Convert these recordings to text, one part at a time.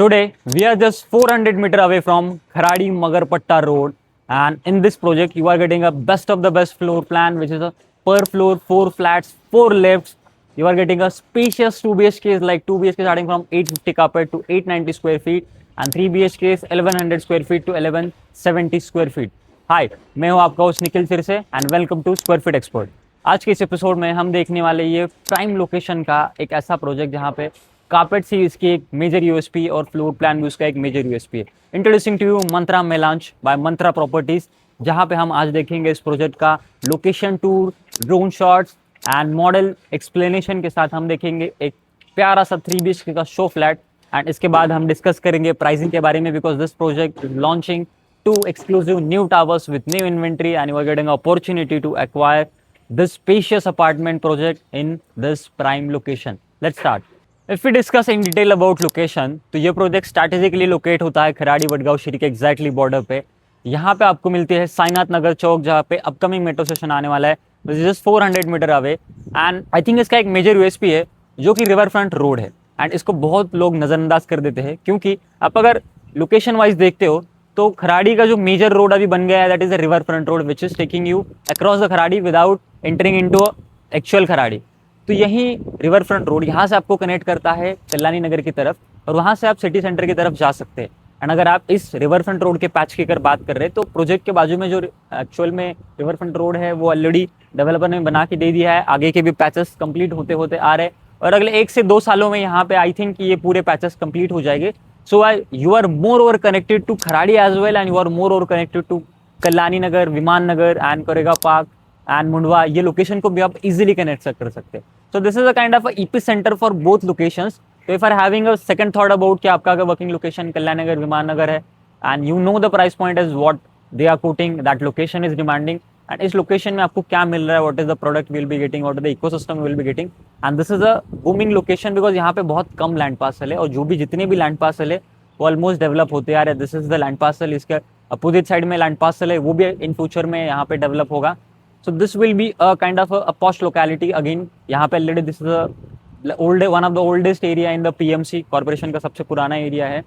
Today, we are just 400 meter away from Kharadi Magarpatta Road, and in this project, you are getting a best of the best floor plan, which is a per floor 4 flats, 4 lifts. You are getting a spacious 2 BHK, like 2 BHK starting from 850 carpet to 890 square feet, and 3 BHK 1100 square feet to 1170 square feet. हाय, मैं हूं आपका host Nikhil sir से and welcome to square feet expert. आज के इस episode में हम देखने वाले ये प्राइम लोकेशन का एक ऐसा प्रोजेक्ट जहां पे कार्पेट सी इसकी एक मेजर यूएसपी और फ्लोर प्लान भी उसका एक मेजर यूएसपी है। Introducing to you Mantra Melange by Mantra properties, जहां पे हम आज देखेंगे इस प्रोजेक्ट का location tour, drone shots and model explanation के साथ हम देखेंगे एक प्यारा सा 3 BHK का शो फ्लैट। एंड इसके बाद हम डिस्कस करेंगे प्राइसिंग के बारे में, because this project is launching 2 exclusive new towers with new inventory, and you are getting an opportunity to acquire this spacious apartment project in this prime location. Let's start. If we discuss in detail about location, तो ये project strategically locate होता है खराड़ी वडगांव श्री के exactly border पे। यहाँ पे आपको मिलती है साईनाथ नगर चौक, जहाँ पे अपकमिंग मेट्रो स्टेशन आने वाला है, which is just 400 metre away. And I think इसका एक मेजर यूएसपी है जो कि रिवर फ्रंट रोड है, एंड इसको बहुत लोग नज़रअंदाज कर देते हैं, क्योंकि आप अगर लोकेशन वाइज देखते हो तो खराड़ी का जो मेजर रोड अभी बन गया है, that is a river front road which is taking you across the Kharadi without entering into actual Kharadi. तो यही रिवर फ्रंट रोड यहाँ से आपको कनेक्ट करता है कल्याणी नगर की तरफ, और वहाँ से आप सिटी सेंटर की तरफ जा सकते हैं। एंड अगर आप इस रिवर फ्रंट रोड के पैच की अगर बात कर रहे हैं, तो प्रोजेक्ट के बाजू में जो एक्चुअल में रिवर फ्रंट रोड है वो ऑलरेडी डेवलपर ने बना के दे दिया है। आगे के भी पैचेस कंप्लीट होते होते आ रहे हैं, और अगले 1 से 2 सालों में यहाँ पे आई थिंक ये पूरे पैचेस कंप्लीट हो जाएंगे। So you are moreover connected to Kharadi as well, and you are moreover connected to Kalyani Nagar, Viman Nagar and Koregaon park and Mundhwa. ये लोकेशन को भी आप इजीली कनेक्ट कर सकते हैं। So this is a kind of EP centre for both locations. तो if are having a second thought about कि आपका अगर वर्किंग लोकेशन कल्याणी नगर, विमान नगर है, and you know the price point is what they are quoting, that location is demanding, and इस location में आपको क्या मिल रहा है, what is the product will be getting, what is the ecosystem will be getting. And this is a booming location because यहाँ पे बहुत कम लैंड पार्सल है, और जो भी जितने भी लैंड पार्सल है वो ऑलमोस्ट डेवलप होते आ रहे हैं। This is the land parcel, इसके अपोजिट साइड में लैंड पार्सल है, वो भी इन फ्यूचर में यहाँ पे डेवलप होगा। So this will be a kind of a posh locality again. यहाँ पे already this is old one of the oldest area in the PMC corporation का सबसे पुराना एरिया है।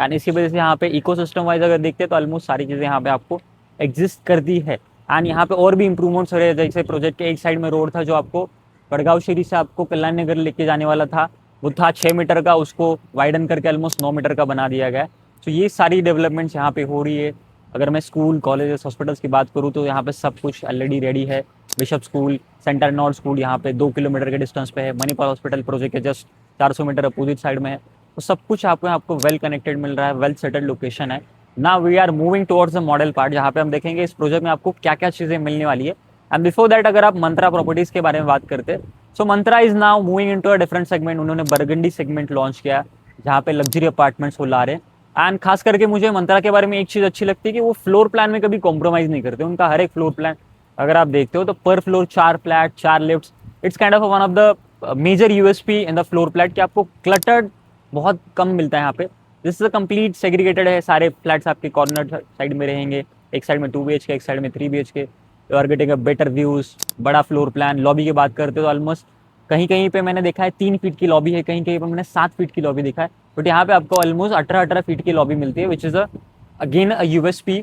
एंड इसी वजह से यहाँ पे इकोसिस्टम वाइज अगर देखते हैं तो ऑलमोस्ट सारी चीज़ें यहाँ पे आपको एग्जिस्ट करती है। एंड यहाँ पे और भी इंप्रूवमेंट्स हो रहे हैं, जैसे प्रोजेक्ट के एक साइड में रोड था जो आपको वडगांव श्री से आपको कल्याण नगर लेके जाने वाला था, वो था 6 मीटर का, उसको वाइडन करके ऑलमोस्ट 9 मीटर का बना दिया गया है। तो ये सारी डेवलपमेंट्स यहाँ पे हो रही है। अगर मैं स्कूल, कॉलेजेस, हॉस्पिटल्स की बात करूँ तो यहाँ पे सब कुछ ऑलरेडी रेडी है। Bishop school, centre north school यहाँ पे 2 किलोमीटर के डिस्टेंस पे है। मणिपाल हॉस्पिटल प्रोजेक्ट के जस्ट 400 मीटर अपोजिट साइड में है। तो सब कुछ आपको वेल कनेक्टेड मिल रहा है, वेल सेटल्ड लोकेशन है। Now we are moving towards the model part, जहाँ पे हम देखेंगे इस प्रोजेक्ट में आपको क्या क्या चीज़ें मिलने वाली है। एंड बिफोर दैट, अगर आप मंत्रा प्रॉपर्टीज के बारे में बात करते हैं, so Mantra is now moving into a different segment. उन्होंने बरगंडी सेगमेंट लॉन्च किया, जहाँ पे लग्जरी अपार्टमेंट्स वो ला रहे हैं। एंड खास करके मुझे मंत्रा के बारे में एक चीज़ अच्छी लगती है कि वो फ्लोर प्लान में कभी कॉम्प्रोमाइज़ नहीं करते। उनका हर एक फ्लोर प्लान अगर आप देखते हो तो पर floor 4 flat, 4 lifts. It's kind of one of the major USP in the floor plate कि आपको क्लटर्ड बहुत कम मिलता है यहाँ पे। This is a complete segregated है, सारे फ्लैट्स आपके कॉर्नर साइड में रहेंगे। एक साइड में 2 BHK, एक साइड में 3 BHK। You are getting a better views, बड़ा फ्लोर प्लान। लॉबी की बात करते हो तो ऑलमोस्ट कहीं कहीं पे मैंने देखा है 3 फीट की लॉबी है, कहीं कहीं पे मैंने 7 फीट की लॉबी देखा है, बट यहाँ पे आपको ऑलमोस्ट 18 फीट की लॉबी मिलती है, which is again a USP.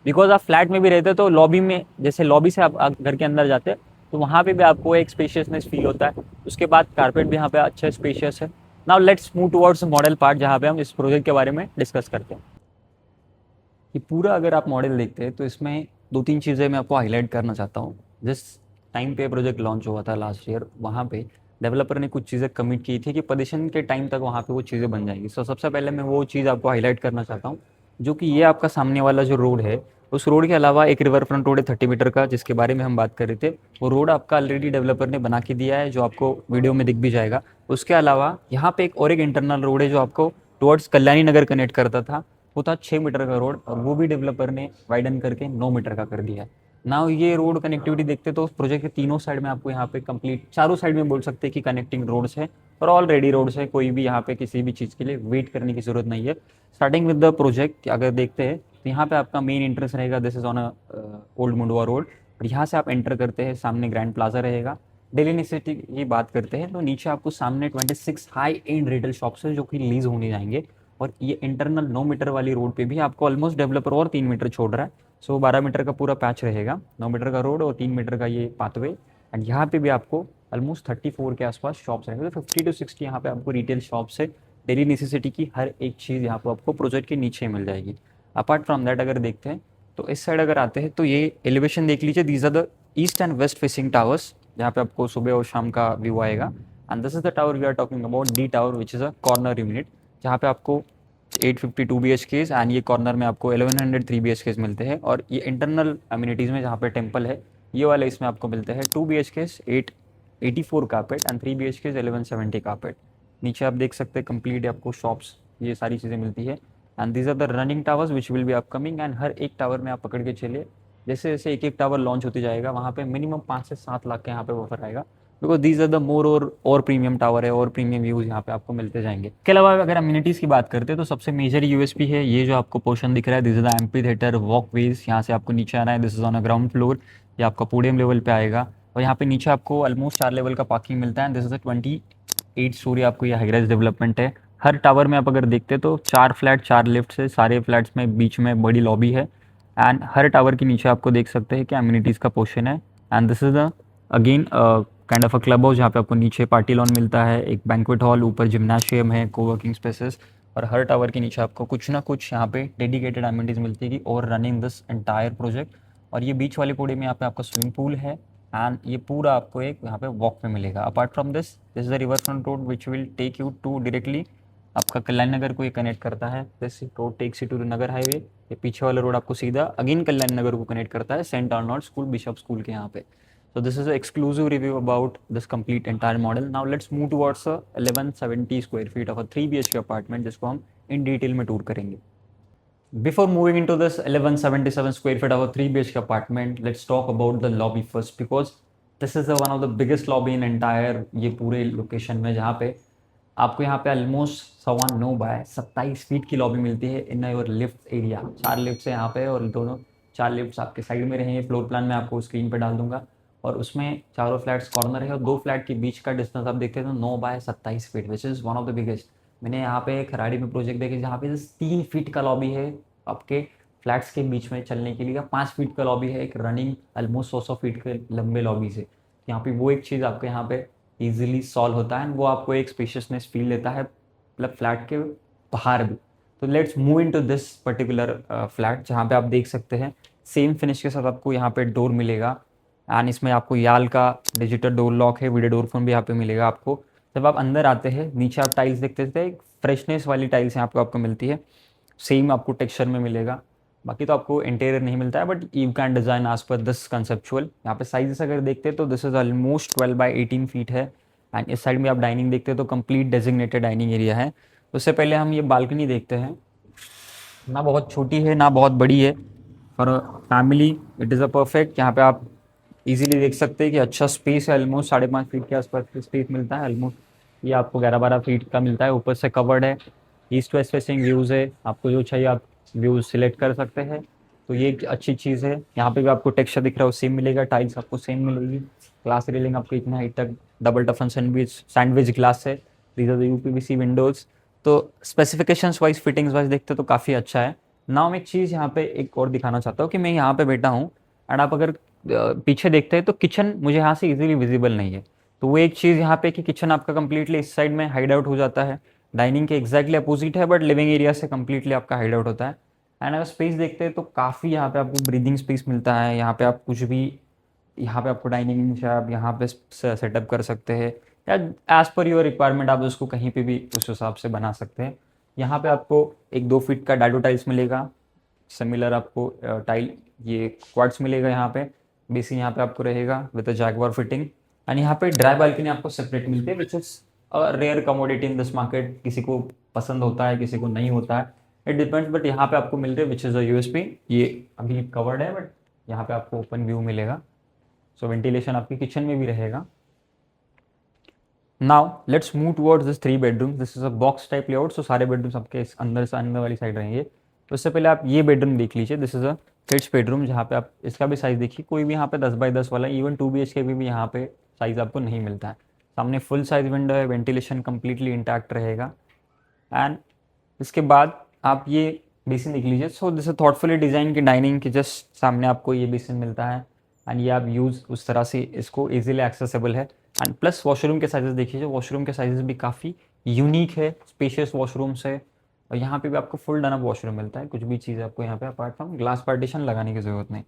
Because आप फ्लैट में भी रहते हो तो लॉबी में, जैसे लॉबी से आप घर के अंदर जाते हैं तो वहाँ पे भी आपको एक स्पेशियसनेस फील होता है। उसके बाद कारपेट भी यहाँ पे अच्छा स्पेशियस है। Now let's move towards model part, जहाँ पे हम इस प्रोजेक्ट के बारे में डिस्कस करते हैं। ये पूरा अगर आप मॉडल देखते हैं तो इसमें 2-3 चीज़ें मैं आपको हाईलाइट करना चाहता हूँ। जिस टाइम पे प्रोजेक्ट लॉन्च हुआ था लास्ट ईयर, वहाँ पे डेवलपर ने कुछ चीज़ें कमिट की थी कि पोजीशन के टाइम तक वहाँ पे वो चीज़ें बन जाएंगी। सो सबसे पहले मैं वो चीज़ आपको हाईलाइट करना चाहता हूँ, जो कि ये आपका सामने वाला जो रोड है, उस रोड के अलावा एक रिवर फ्रंट रोड है 30 मीटर का, जिसके बारे में हम बात कर रहे थे। वो रोड आपका ऑलरेडी डेवलपर ने बना के दिया है, जो आपको वीडियो में दिख भी जाएगा। उसके अलावा यहाँ पे एक और एक इंटरनल रोड है जो आपको टुवर्ड्स कल्याणी नगर कनेक्ट करता था, वो था 6 मीटर का रोड, और वो भी डेवलपर ने वाइडन करके 9 मीटर का कर दिया है। नाउ ये रोड कनेक्टिविटी देखते तो प्रोजेक्ट के तीनों साइड में आपको यहाँ पे कंप्लीट, चारों साइड में बोल सकते हैं कि कनेक्टिंग रोड्स है, और ऑलरेडी रोड्स है। कोई भी यहाँ पे किसी भी चीज़ के लिए वेट करने की जरूरत नहीं है। स्टार्टिंग विद द प्रोजेक्ट अगर देखते हैं तो यहाँ पे आपका मेन एंट्रेंस रहेगा, this is on a old Mundhwa road, और यहाँ से आप एंटर करते हैं, सामने ग्रैंड प्लाजा रहेगा। डेली नेसेसिटी की बात करते हैं तो नीचे आपको सामने 26 हाई एंड रिटेल शॉप्स है जो कि लीज होने जाएंगे, और ये इंटरनल 9 मीटर वाली रोड पे भी आपको ऑलमोस्ट डेवलपर और 3 मीटर छोड़ रहा है, सो 12 मीटर का पूरा पैच रहेगा, 9 मीटर का रोड और 3 मीटर का ये पाथवे। एंड यहाँ पे भी आपको ऑलमोस्ट 34 के आसपास शॉप्स रहेंगे, तो 50 to 60 यहाँ पे आपको रिटेल शॉप से डेली नेसेसिटी की हर एक चीज़ यहाँ पे आपको प्रोजेक्ट के नीचे मिल जाएगी। अपार्ट फ्रॉम दैट अगर देखते हैं तो इस साइड अगर आते हैं तो ये एलिवेशन देख लीजिए, these are the east and west facing towers, जहाँ पे आपको सुबह और शाम का व्यू आएगा। And this is the tower we are talking about, D tower, which is a corner unit, जहाँ पे आपको 852 BHKs एंड ये कॉर्नर में आपको 1103 BHKs मिलते हैं। और ये इंटरनल अम्यूनिटीज़ में जहाँ पे टेम्पल है ये वाले इसमें आपको मिलते हैं 2 BHKs 884 carpet and 3 BHKs 1170 carpet. नीचे आप देख सकते हैं कंप्लीट आपको शॉप्स, ये सारी चीज़ें मिलती है। And these are the running towers which will be upcoming, and हर एक टावर में आप पकड़ के चलिए, जैसे जैसे एक एक टावर लॉन्च होती जाएगा वहाँ पे मिनिमम 5 से 7 लाख का यहाँ पे ऑफर आएगा, because these are the more और प्रीमियम टावर है और प्रीमियम व्यूज यहाँ पे आपको मिलते जाएंगे। इसके अलावा अगर अम्यूनिटीज़ की बात करते हैं तो सबसे मेजर यूएसपी है ये जो आपको पोर्शन दिख रहा है, this is the amphi theatre walkways, यहाँ से आपको नीचे आना है, this is on a ground floor, ये आपका पोडियम लेवल पे आएगा और यहाँ पे नीचे आपको ऑलमोस्ट 4 लेवल का पार्किंग मिलता है। दिस इज अ 28 स्टोरी आपको ये हाईराइज डेवलपमेंट है। हर टावर में आप अगर देखते हैं तो 4 फ्लैट 4 लिफ्ट से, सारे फ्लैट्स में बीच में बड़ी लॉबी है एंड हर टावर के नीचे आपको देख सकते हैं कि अम्यूनिटीज़ का पोर्शन है। And this is the again kind of a club house, जहाँ पे आपको नीचे पार्टी लॉन मिलता है, एक बैंक्वेट हॉल, ऊपर जिम्नाशियम है, कोवर्किंग स्पेसेस, और हर टावर के नीचे आपको कुछ ना कुछ यहाँ पे डेडिकेटेड अम्यूनिटीज़ मिलती है और रनिंग दिस एंटायर प्रोजेक्ट। और ये बीच वाले पूरे में यहाँ पे आपका स्विमिंग पूल है एंड ये पूरा आपको एक यहाँ पे वॉक पे मिलेगा। Apart from this is the river front road which will take you to directly आपका कल्याण नगर को ये कनेक्ट करता है, this road takes you to Nagar highway. ये पीछे वाला रोड आपको सीधा अगेन कल्याण नगर को कनेक्ट करता है saint Arnold school, bishop school के यहाँ पे। So this is an exclusive review about this complete entire model. Now let's move towards a 1170 square feet of a 3 BHK apartment जिसको हम in detail में tour करेंगे। Before moving into this 1177 square feet of a 3 BHK apartment, let's talk about the lobby first because this is one of the biggest lobby in entire ये पूरे location में, जहाँ पे आपको यहाँ पे ऑलमोस्ट 9.25 बाय 27 फीट की लॉबी मिलती है in your lift area. 4 lift है यहाँ पे और दोनों 4 लिफ्ट आपके साइड में रहेंगे। फ्लोर प्लान में आपको स्क्रीन पे डाल दूंगा और उसमें चारों फ्लैट्स कॉर्नर है और 2 फ्लैट के बीच का डिस्टेंस आप देखते हैं तो 9 by 27 feet, which is one of the biggest. मैंने यहाँ पे खराड़ी में प्रोजेक्ट देखे जहाँ पे 3 फीट का लॉबी है आपके फ्लैट्स के बीच में चलने के लिए, 5 फीट का लॉबी है एक रनिंग ऑलमोस्ट 100 फीट के लंबे लॉबी से। यहाँ पे वो एक चीज़ आपके यहाँ पे ईजिली सॉल्व होता है, वो आपको एक स्पेशियसनेस फील देता है मतलब फ्लैट के बाहर भी। तो let's move in to this particular flat, जहाँ पे आप देख सकते हैं सेम फिनिश के साथ आपको यहाँ पे डोर मिलेगा एंड इसमें आपको याल का डिजिटल डोर लॉक है, वीडियो डोर फोन भी यहाँ पे मिलेगा आपको। जब आप अंदर आते हैं नीचे आप टाइल्स देखते थे, फ्रेशनेस वाली टाइल्स यहाँ पे आपको मिलती है, सेम आपको टेक्सचर में मिलेगा। बाकी तो आपको इंटीरियर नहीं मिलता है but you can design as per this conceptual. यहाँ पे साइजेस अगर देखते हैं तो this is almost 12 by 18 feet है एंड इस साइड में आप डाइनिंग देखते हैं तो कंप्लीट डेजिग्नेटेड डाइनिंग एरिया है। उससे पहले हम ये बालकनी देखते हैं, ना बहुत छोटी है ना बहुत बड़ी है, for family it is a perfect. यहाँ पे आप इजीली देख सकते हैं कि अच्छा स्पेस है, ऑलमोस्ट 5.5 फीट के आसपास स्पेस मिलता है, ऑलमोस्ट ये आपको 11-12 फीट का मिलता है, ऊपर से कवर्ड है, ईस्ट वेस्ट फेसिंग व्यूज़ है, आपको जो चाहिए आप व्यूज़ सिलेक्ट कर सकते हैं। तो ये एक अच्छी चीज़ है। यहाँ पे भी आपको टेक्सचर दिख रहा है वो सेम मिलेगा, टाइल्स आपको सेम मिलेगी, ग्लास रेलिंग आपको इतना हाइट तक डबल टफन सैंडविच ग्लास है, these are the UPVC windows. तो स्पेसिफिकेशंस वाइज फिटिंग्स वाइज देखते तो काफ़ी अच्छा है। नाउ मैं एक चीज़ यहाँ पे एक और दिखाना चाहता हूँ कि मैं यहाँ पे बैठा हूँ एंड आप अगर पीछे देखते हैं तो किचन मुझे यहाँ से इजीली विजिबल नहीं है। तो वो एक चीज़ यहाँ पे कि किचन आपका कंप्लीटली इस साइड में हाइड आउट हो जाता है, डाइनिंग के एग्जैक्टली अपोजिट है बट लिविंग एरिया से कंप्लीटली आपका हाइड आउट होता है। एंड अगर स्पेस देखते हैं तो काफ़ी यहाँ पे आपको ब्रीदिंग स्पेस मिलता है। यहाँ पे आप कुछ भी, यहाँ पे आपको डाइनिंग आप यहाँ पे सेटअप कर सकते हैं या एज पर योर रिक्वायरमेंट आप उसको कहीं पे भी उस हिसाब से बना सकते हैं। यहाँ पे आपको एक 2 फीट का डाडो टाइल्स मिलेगा, सिमिलर आपको टाइल ये क्वार्ट्स मिलेगा यहाँ पे, बेसिन यहाँ पे आपको रहेगा विद जैगवार फिटिंग। एंड यहाँ पे ड्राई बालकनी आपको सेपरेट मिलती है which is rare commodity in this market, किसी को पसंद होता है किसी को नहीं होता है, इट डिपेंड्स, बट यहाँ पे आपको मिलते हैं विच इज़ अ यूएसपी। ये अभी कवर्ड है बट यहाँ पे आपको ओपन व्यू मिलेगा, सो वेंटिलेशन आपकी किचन में भी रहेगा। Now let's move towards this 3 bedroom, this is a box type layout, so सारे बेडरूम्स आपके अंदर से अंदर वाली साइड रहेंगे। तो उससे पहले आप ये बेडरूम देख लीजिए, this is a kids bedroom, जहाँ पे आप इसका भी साइज़ देखिए, कोई भी यहाँ पे 10 बाई 10 वाला, इवन 2 BHK भी यहाँ पे साइज़ आपको नहीं मिलता है। सामने फुल साइज विंडो है, वेंटिलेशन कम्प्लीटली इंटैक्ट रहेगा एंड इसके बाद आप ये बेसिन देख लीजिए। सो दिस इज थॉटफुली डिज़ाइन की डाइनिंग के जस्ट सामने आपको ये बेसिन मिलता है एंड ये आप यूज़ उस तरह से इसको इजीली एक्सेसिबल है। एंड प्लस वॉशरूम के साइजेस देखिए, वॉशरूम के साइजेस भी काफ़ी यूनिक है, स्पेशियस वॉशरूम्स है। और यहाँ पे भी आपको फुल डन अप वॉशरूम मिलता है, कुछ भी चीज़ आपको यहाँ पे अपार्ट फ्रॉम ग्लास पार्टीशन लगाने की ज़रूरत नहीं।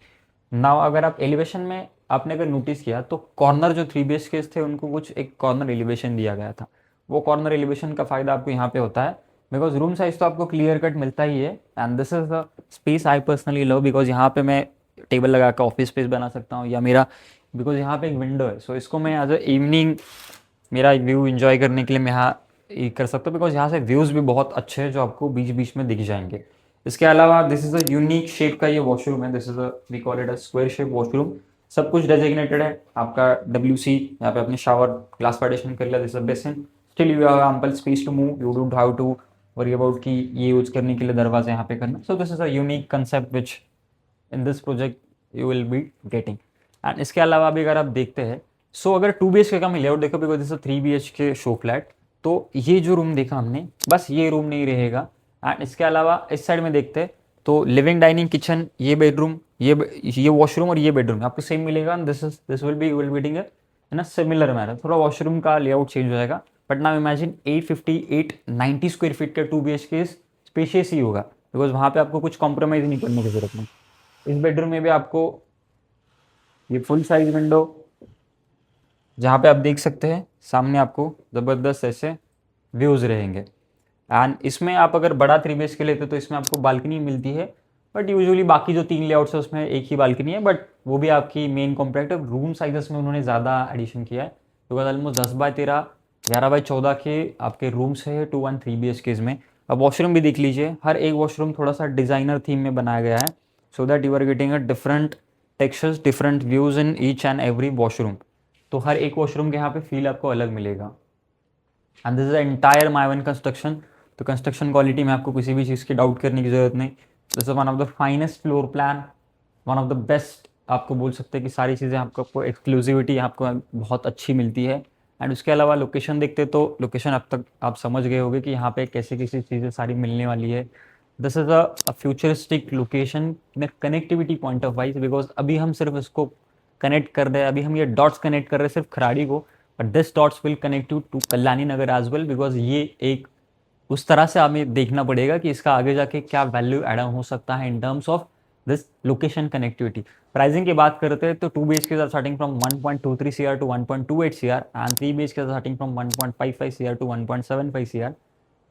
नाउ अगर आप एलिवेशन में आपने अगर नोटिस किया तो कॉर्नर जो 3 BHK थे उनको कुछ एक कॉर्नर एलिवेशन दिया गया था। वो कॉर्नर एलिवेशन का फ़ायदा आपको यहाँ पे होता है बिकॉज रूम साइज तो आपको क्लियर कट मिलता ही है and this is the space I personally love because यहाँ पे मैं टेबल लगा कर ऑफिस स्पेस बना सकता हूँ या मेरा बिकॉज यहाँ पे एक विंडो है। सो इसको मैं एज अ इवनिंग मेरा व्यू इन्जॉय करने के लिए मैं यहाँ ये कर सकता हूँ बिकॉज यहाँ से व्यूज़ भी बहुत अच्छे हैं जो आपको बीच बीच में दिख जाएंगे। इसके अलावा this is a unique shape का ये वॉशरूम है, this is a we call it a square shape washroom. सब कुछ डेजिग्नेटेड है आपका WC, यहाँ पे अपने शावर ग्लास पार्टीशन कर लिया, this is basin, still you have ample space to move, you don't have to worry about कि ये यूज करने के लिए दरवाजा यहाँ पे करना। सो this is a unique concept which in this project you will be getting. And इसके अलावा भी अगर आप देखते हैं सो अगर 2 BHK का मैं लेआउट देखो because this 3 BHK show flat, तो ये जो रूम देखा हमने बस ये रूम नहीं रहेगा। एंड इसके अलावा इस साइड में देखते हैं तो लिविंग डाइनिंग किचन, ये बेडरूम, ये वॉशरूम और ये बेडरूम आपको सेम मिलेगा। This will be in a similar manner. थोड़ा वॉशरूम का लेआउट चेंज हो जाएगा but now imagine 850-890 square feet का 2 BHK स्पेशियस ही होगा बिकॉज वहाँ पे आपको कुछ कॉम्प्रोमाइज़ नहीं करने की जरूरत नहीं। इस बेडरूम में भी आपको ये फुल साइज विंडो जहाँ पे आप देख सकते हैं सामने आपको ज़बरदस्त ऐसे व्यूज़ रहेंगे। एंड इसमें आप अगर बड़ा 3 BHK लेते तो इसमें आपको बालकनी मिलती है बट यूजुअली बाकी जो 3 लेआउट्स है उसमें एक ही बालकनी है बट वो भी आपकी मेन कॉम्पैक्ट रूम साइजेस में उन्होंने ज़्यादा एडिशन किया है तो ऑलमोस्ट 10x13 11x14 के आपके रूम्स है 2 1 3 BHK में। अब वॉशरूम भी देख लीजिए, हर एक वॉशरूम थोड़ा सा डिज़ाइनर थीम में बनाया गया है so that you are getting a different textures, different views in each and every washroom. तो हर एक वॉशरूम के यहाँ पे फील आपको अलग मिलेगा। And this is entire माइवन construction. तो कंस्ट्रक्शन क्वालिटी में आपको किसी भी चीज़ की डाउट करने की जरूरत नहीं। This is one of the finest floor plan, one of the best. आपको बोल सकते हैं कि सारी चीज़ें आपको एक्सक्लूसिविटी आपको बहुत अच्छी मिलती है। एंड उसके अलावा लोकेशन देखते तो लोकेशन अब तक आप समझ गए होंगे कि यहाँ पे कैसे कैसी चीज़ें सारी मिलने वाली है। This is a futuristic location in connectivity point of wise because अभी हम सिर्फ इसको कनेक्ट कर रहे हैं, अभी हम ये डॉट्स कनेक्ट कर रहे हैं सिर्फ खराड़ी को but this dots will connect you to Kalyani Nagar as well because ये एक उस तरह से हमें देखना पड़ेगा कि इसका आगे जाके क्या वैल्यू एड ऑन हो सकता है in terms of this location connectivity. Pricing की बात करते हैं तो 2 BHK are starting from 1.23 CR to 1.28 CR and 3 BHK are starting from 1.55 CR to 1.75 CR।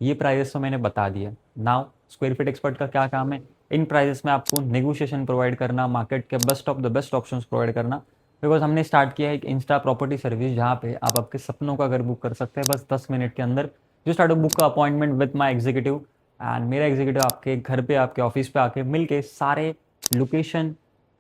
ये प्राइजेस तो मैंने बता दिया। नाउ स्क्वायर फीट एक्सपर्ट का क्या काम है, इन प्राइजेस में आपको नेगोशिएशन प्रोवाइड करना, मार्केट के best of the best options provide करना बिकॉज हमने स्टार्ट किया है एक इंस्टा प्रॉपर्टी सर्विस जहाँ पे आप आपके सपनों का घर बुक कर सकते हैं बस 10 मिनट के अंदर। जो स्टार्ट बुक का appointment with my executive and मेरा एग्जीक्यूटिव आपके घर पे आपके ऑफिस पे आके मिल के सारे लोकेशन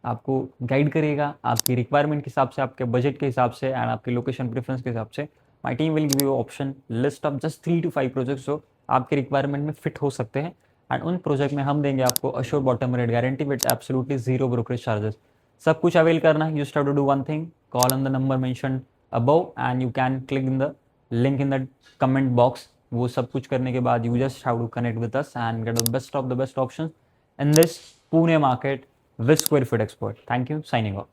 आपको गाइड करेगा आपकी रिक्वायरमेंट के हिसाब से, आपके बजट के हिसाब से एंड आपके लोकेशन प्रेफरेंस के हिसाब से। My team will give you option list of just 3 to 5 projects जो आपके रिक्वायरमेंट में फिट हो सकते हैं एंड उन प्रोजेक्ट में हम देंगे आपको assure bottom rate guarantee with absolutely zero brokerage charges. सब कुछ अवेल करना है, you have to do one thing, call on the number mention above and you can click in the link in the comment box. वो सब कुछ करने के बाद you just have to connect with us and get the best of the best option in this Pune market with Square Fit Expert. Thank you. Signing off.